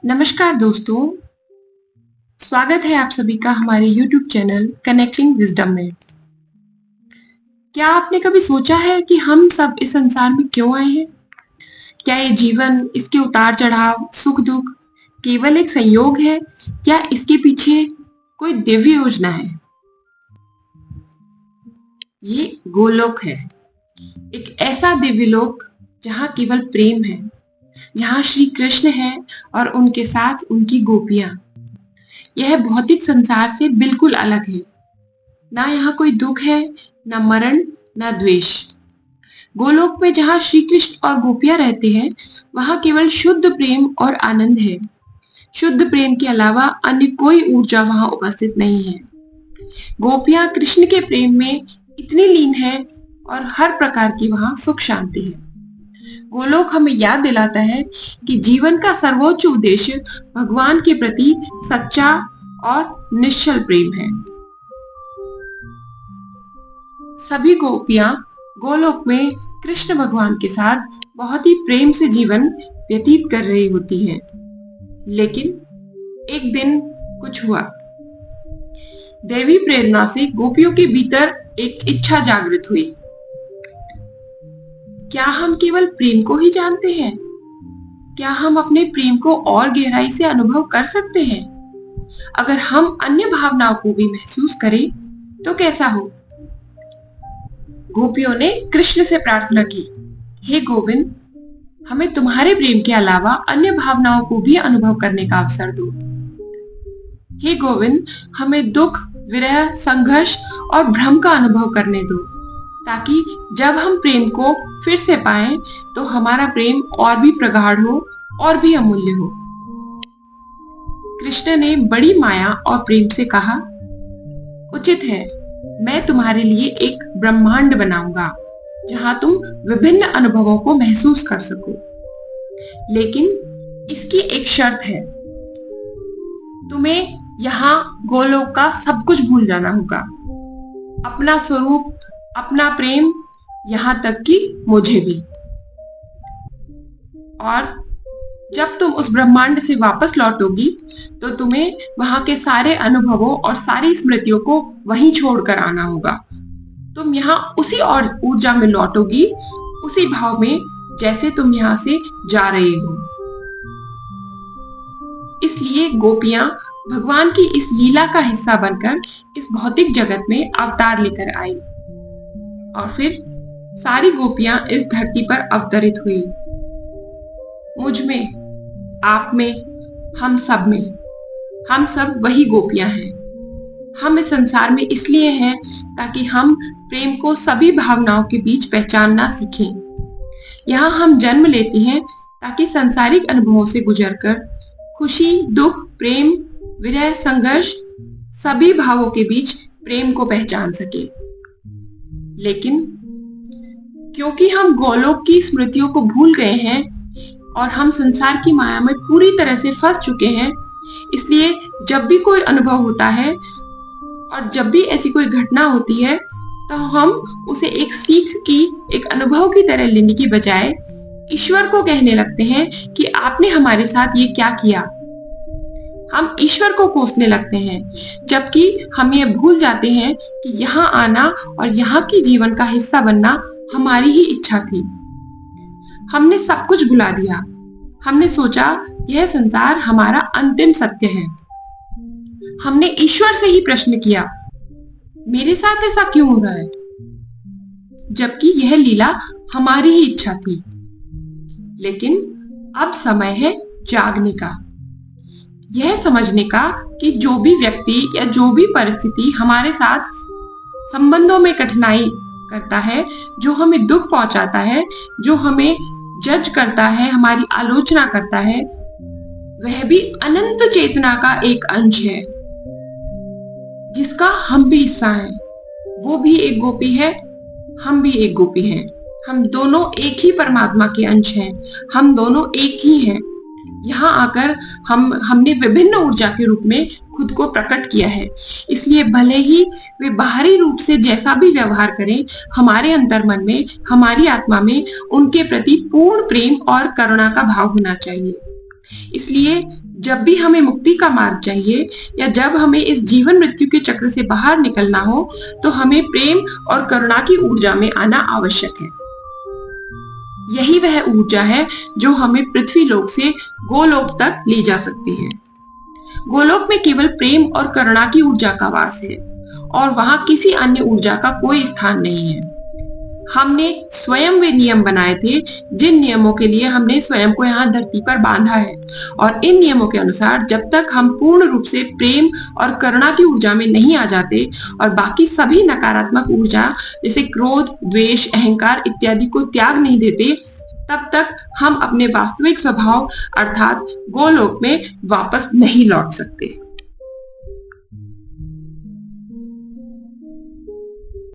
नमस्कार दोस्तों, स्वागत है आप सभी का हमारे YouTube चैनल कनेक्टिंग विजडम में। क्या आपने कभी सोचा है कि हम सब इस संसार में क्यों आए हैं? क्या ये जीवन, इसके उतार-चढ़ाव, सुख-दुख केवल एक संयोग है या इसके पीछे कोई दिव्य योजना है? ये गोलोक है, एक ऐसा दिव्य लोक जहाँ केवल प्रेम है, जहाँ श्री कृष्ण है और उनके साथ उनकी गोपियां। यह भौतिक संसार से बिल्कुल अलग है। ना यहाँ कोई दुख है, ना मरण, ना द्वेष। गोलोक में जहाँ श्री कृष्ण और गोपियां रहते हैं, वहाँ केवल शुद्ध प्रेम और आनंद है। शुद्ध प्रेम के अलावा अन्य कोई ऊर्जा वहाँ उपस्थित नहीं है। गोपियां कृष्ण के प्रेम में इतनी लीन है और हर प्रकार की वहाँ सुख शांति है। गोलोक हमें याद दिलाता है कि जीवन का सर्वोच्च उद्देश्य भगवान के प्रति सच्चा और निश्चल प्रेम है। सभी गोपियां गोलोक में कृष्ण भगवान के साथ बहुत ही प्रेम से जीवन व्यतीत कर रही होती हैं। लेकिन एक दिन कुछ हुआ। दैवी प्रेरणा से गोपियों के भीतर एक इच्छा जागृत हुई। क्या हम केवल प्रेम को ही जानते हैं? क्या हम अपने प्रेम को और गहराई से अनुभव कर सकते हैं? अगर हम अन्य भावनाओं को भी महसूस करें तो कैसा हो? गोपियों ने कृष्ण से प्रार्थना की, हे गोविंद, हमें तुम्हारे प्रेम के अलावा अन्य भावनाओं को भी अनुभव करने का अवसर दो। हे गोविंद, हमें दुख, विरह, संघर्ष और भ्रम का अनुभव करने दो, ताकि जब हम प्रेम को फिर से पाएं तो हमारा प्रेम और भी प्रगाढ़ हो और भी अमूल्य हो। कृष्ण ने बड़ी माया और प्रेम से कहा, उचित है, मैं तुम्हारे लिए एक ब्रह्मांड बनाऊंगा जहां तुम विभिन्न अनुभवों को महसूस कर सको। लेकिन इसकी एक शर्त है, तुम्हें यहाँ गोलोक का सब कुछ भूल जाना होगा, अपना स्वरूप, अपना प्रेम, यहाँ तक कि मुझे भी। और जब तुम उस ब्रह्मांड से वापस लौटोगी तो तुम्हें वहां के सारे अनुभवों और सारी स्मृतियों को वहीं छोड़कर आना होगा। तुम यहाँ उसी और ऊर्जा में लौटोगी, उसी भाव में जैसे तुम यहाँ से जा रहे हो। इसलिए गोपियां भगवान की इस लीला का हिस्सा बनकर इस भौतिक जगत में अवतार लेकर आई और फिर सारी गोपियां इस धरती पर अवतरित हुई। मुझ में, आप में, हम सब वही गोपियां हैं। हम इस संसार में इसलिए हैं ताकि हम प्रेम को सभी भावनाओं के बीच पहचानना सीखें। यहाँ हम जन्म लेते हैं ताकि सांसारिक अनुभवों से गुजरकर खुशी, दुख, प्रेम, विरह, संघर्ष, सभी भावों के बीच प्रेम को पहचान सके। लेकिन क्योंकि हम गोलोक की स्मृतियों को भूल गए हैं और हम संसार की माया में पूरी तरह से फंस चुके हैं, इसलिए जब भी कोई अनुभव होता है और जब भी ऐसी कोई घटना होती है तो हम उसे एक सीख की, एक अनुभव की तरह लेने की बजाय ईश्वर को कहने लगते हैं कि आपने हमारे साथ ये क्या किया। हम ईश्वर को कोसने लगते हैं, जबकि हम ये भूल जाते हैं कि यहाँ आना और यहाँ की जीवन का हिस्सा बनना हमारी ही इच्छा थी। हमने सब कुछ भुला दिया। हमने सोचा यह संसार हमारा अंतिम सत्य है। हमने ईश्वर से ही प्रश्न किया, मेरे साथ ऐसा क्यों हो रहा है, जबकि यह लीला हमारी ही इच्छा थी। लेकिन अब समय है जागने का, यह समझने का कि जो भी व्यक्ति या जो भी परिस्थिति हमारे साथ संबंधों में कठिनाई करता है, जो हमें दुख पहुंचाता है, जो हमें जज करता है, हमारी आलोचना करता है, वह भी अनंत चेतना का एक अंश है जिसका हम भी हिस्सा हैं। वो भी एक गोपी है, हम भी एक गोपी हैं। हम दोनों एक ही परमात्मा के अंश हैं, हम दोनों एक ही हैं। यहाँ आकर हमने विभिन्न ऊर्जा के रूप में खुद को प्रकट किया है। इसलिए भले ही वे बाहरी रूप से जैसा भी व्यवहार करें, हमारे अंतर्मन में, हमारी आत्मा में उनके प्रति पूर्ण प्रेम और करुणा का भाव होना चाहिए। इसलिए जब भी हमें मुक्ति का मार्ग चाहिए या जब हमें इस जीवन मृत्यु के चक्र से बाहर निकलना हो, तो हमें प्रेम और करुणा की ऊर्जा में आना आवश्यक है। यही वह ऊर्जा है जो हमें पृथ्वी लोक से गोलोक तक ले जा सकती है। गोलोक में केवल प्रेम और करुणा की ऊर्जा का वास है और वहां किसी अन्य ऊर्जा का कोई स्थान नहीं है। हमने स्वयं वे नियम बनाए थे जिन नियमों के लिए हमने स्वयं को यहाँ धरती पर बांधा है, और इन नियमों के अनुसार जब तक हम पूर्ण रूप से प्रेम और करुणा की ऊर्जा में नहीं आ जाते और बाकी सभी नकारात्मक ऊर्जा जैसे क्रोध, द्वेष, अहंकार इत्यादि को त्याग नहीं देते, तब तक हम अपने वास्तविक स्वभाव अर्थात गोलोक में वापस नहीं लौट सकते।